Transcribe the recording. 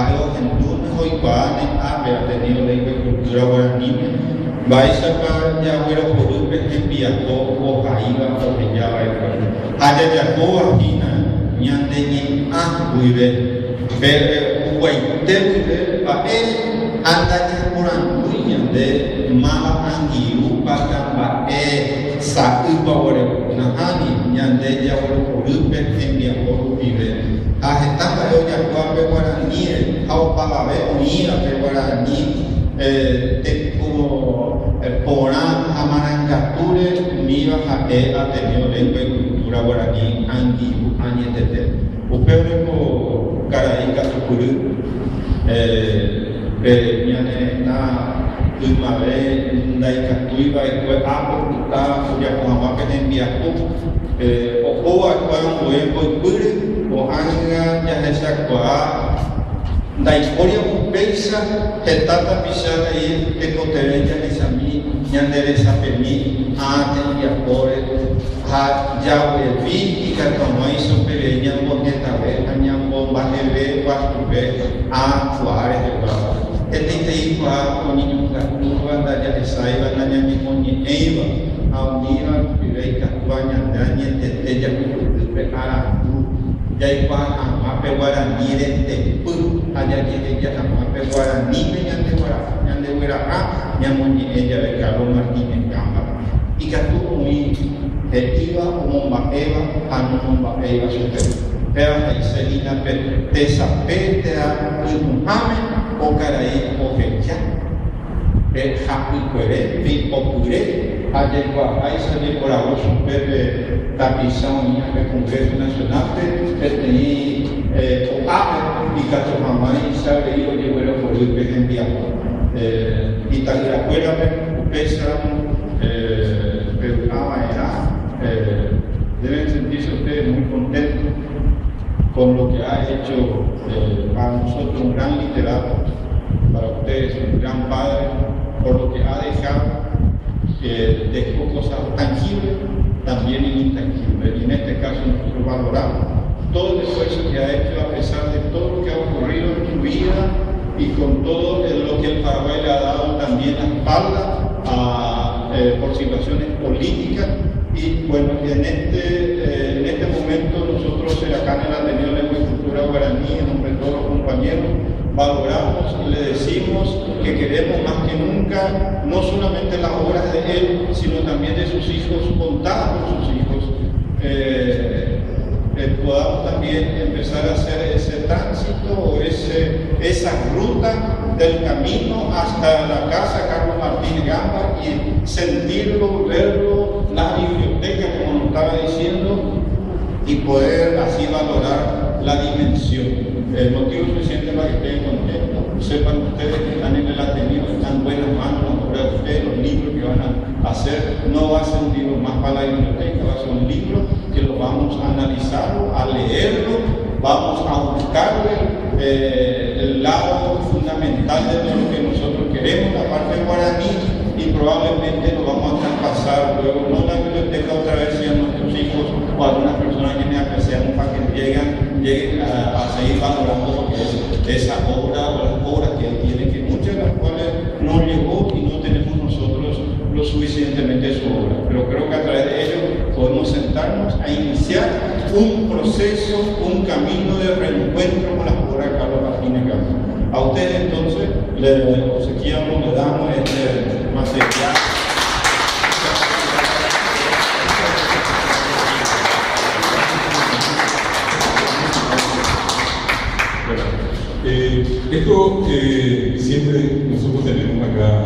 algo en Tunes hoy cuando ha tenido la cultura guaraní, vais a sacar ya bueno por un enviado o jaiba o que ya va a haya ya coagina ñande ñi vive pero guaite vive pa anda ya por anduy ñande mama angiu pa sa upa ore nahani ñande ya bueno por un enviado vive ajetanga yo ya guape guaraní au palabe unida pe guaraní como Porán, Amarangature, Miva, Jaé, Ateneo, Lengua y Cultura Guaraní, Anguibu, Añetete, Upeoreco, Caraíca, Tucurú, Ñane, Tumabe, Ndaikatuiba, y fue Apo, Puta, Fuyacomaba, Penembiacu, Ocoa, Cuaron, Huevo y Pure, o Anga, Yajesacua, Daicoria Pupesa, Getata Pisada y Ecotereya Lizami, Yanderesa Pemi, Aten Yapore, Yahweh Vi, y Catomai Supere, Yambo Getabe, Yambo Batebe, Bastube, Juárez de Guava. Eteipa, Coniño Catuba, Daya Esaiba, Nanyami Coni Eva, Aunira, Pireika, Tuaña, Daniel, Teteya, Prepara, Yaipa, Amape Guaraní, Tepuru, Ayayaya, Amape Guaraní, Ñande Guerra, Ñamoni, ella de Carlos Martínez Gamba. Y Catu, muy Iba, Momba Eva, Anomba Eva, Super. Pero Selina, Pesa, Petra, Muhammad, o Caraí, o Gecha, Japuicure, Pipocure, Ayagua, ahí salió por ahora super tapizón en el Congreso Nacional, Petení, Oape, y Catomamay, sabe, yo llevo por el Pejendiaco, y tal de la cuerda, Pesa, deben sentirse ustedes muy contentos con lo que ha hecho para nosotros un gran literato, para ustedes un gran padre, por lo que ha dejado, dejó cosas tangibles, también intangibles, y en este caso nosotros valoramos todo el esfuerzo que ha hecho a pesar de todo lo que ha ocurrido en su vida y con todo lo que el Paraguay le ha dado también la espalda por situaciones políticas. Y bueno, en este momento nosotros acá en el Ateneo de Lengua y Cultura Guaraní, en nombre de todos los compañeros, valoramos y le decimos que queremos más que nunca, no solamente las obras de él, sino también de sus hijos, contadas por sus hijos, podamos también empezar a hacer ese tránsito o esa ruta del camino hasta la casa Carlos Martínez Gamba y sentirlo, verlo, la biblioteca, como nos estaba diciendo, y poder así valorar la dimensión. El motivo suficiente para que estén contentos. Sepan ustedes que están en el Ateneo, están en buenas manos, las obras de ustedes, los libros que van a hacer. No va a ser un libro más para la biblioteca, va a ser un libro que lo vamos a analizar, a leerlo, vamos a buscarle el lado fundamental de lo que nosotros queremos, la parte guaraní, y probablemente lo vamos a traspasar luego, no la biblioteca otra vez, si a nuestros hijos o a algunas personas que apreciamos para que lleguen a seguir valorando lo que es esa obra o las obras que él tiene, que muchas de las cuales no llegó y no tenemos nosotros lo suficientemente su obra. Pero creo que a través de ello podemos sentarnos a iniciar un proceso, un camino de reencuentro con las obras de Carlos Martínez Gamba. A ustedes entonces le obsequiamos, le damos este material. Esto siempre nosotros tenemos acá